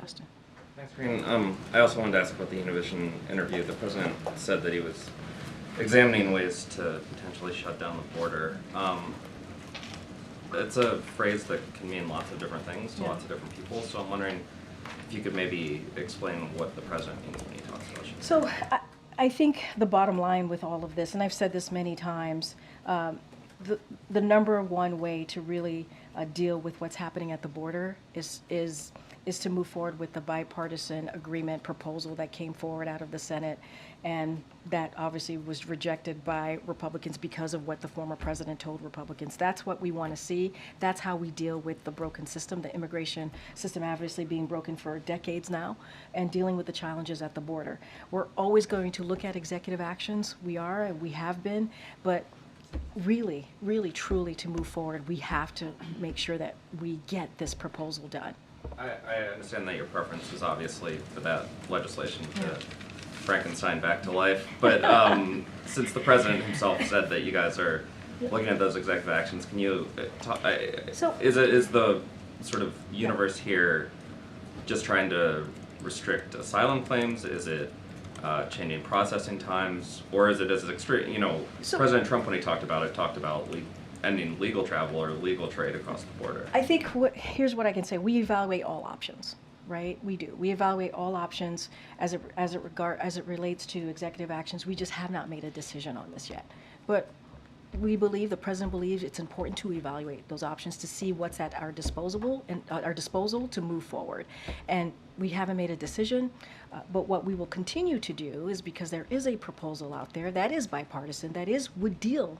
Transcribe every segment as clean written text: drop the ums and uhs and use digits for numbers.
Justin. Thanks, Karine. I also wanted to ask about the Univision interview. The president said that he was examining ways to potentially shut down the border. It's a phrase that can mean lots of different things to lots of different people, so I'm wondering if you could maybe explain what the president means when he talks about shutting So down. I think the bottom line with all of this, and I've said this many times, the number one way to really deal with what's happening at the border is to move forward with the bipartisan agreement proposal that came forward out of the Senate, and that obviously was rejected by Republicans because of what the former president told Republicans. That's what we want to see. That's how we deal with the broken system, the immigration system obviously being broken for decades now, and dealing with the challenges at the border. We're always going to look at executive actions. We are, and we have been, but really, truly to move forward, we have to make sure that we get this proposal done. I understand that your preference is obviously for that legislation to Frankenstein back to life, but since the president himself said that you guys are looking at those executive actions, can you talk, is the sort of universe here just trying to restrict asylum claims? Is it changing processing times, or is it as extreme? You know, President Trump, when he talked about it, talked about ending legal travel or legal trade across the border. I think here's what I can say: we evaluate all options, right? We do. We evaluate all options as it relates to executive actions. We just have not made a decision on this yet, but we believe, the president believes, it's important to evaluate those options to see what's at our disposal to move forward. And we haven't made a decision, but what we will continue to do is, because there is a proposal out there that is bipartisan, that would deal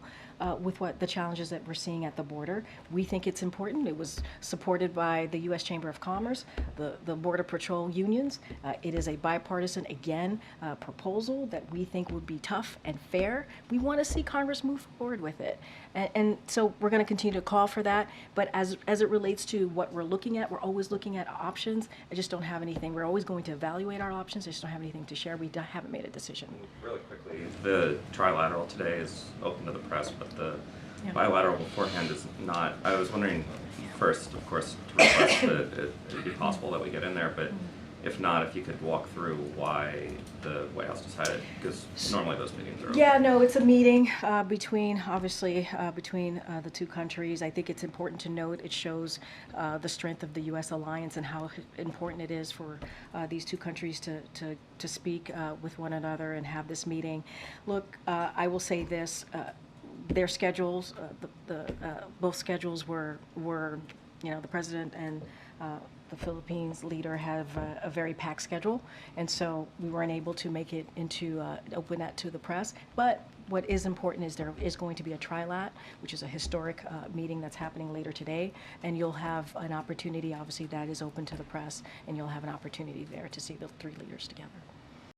with what the challenges that we're seeing at the border. We think it's important. It was supported by the U.S. Chamber of Commerce, the Border Patrol unions. It is a bipartisan, again, proposal that we think would be tough and fair. We want to see Congress move forward with it. And so we're going to continue to call for that. But as it relates to what we're looking at, we're always looking at options. I just don't have anything. We're always going to evaluate our options. I just don't have anything to share. We haven't made a decision. Really quickly, the trilateral today is open to the press, but the bilateral beforehand is not. I was wondering, first, of course, to request that it would be possible that we get in there, but if not, if you could walk through why the White House decided, because normally those meetings are open. Yeah, no, it's a meeting between the two countries. I think it's important to note it shows the strength of the U.S. alliance and how important it is for these two countries to speak with one another and have this meeting. Look, I will say this. Their schedules, both schedules were, the president and the Philippines leader have a very packed schedule, and so we weren't able to make it into open that to the press. But what is important is there is going to be a trilat, which is a historic meeting that's happening later today, and you'll have an opportunity. Obviously, that is open to the press, and you'll have an opportunity there to see the three leaders together.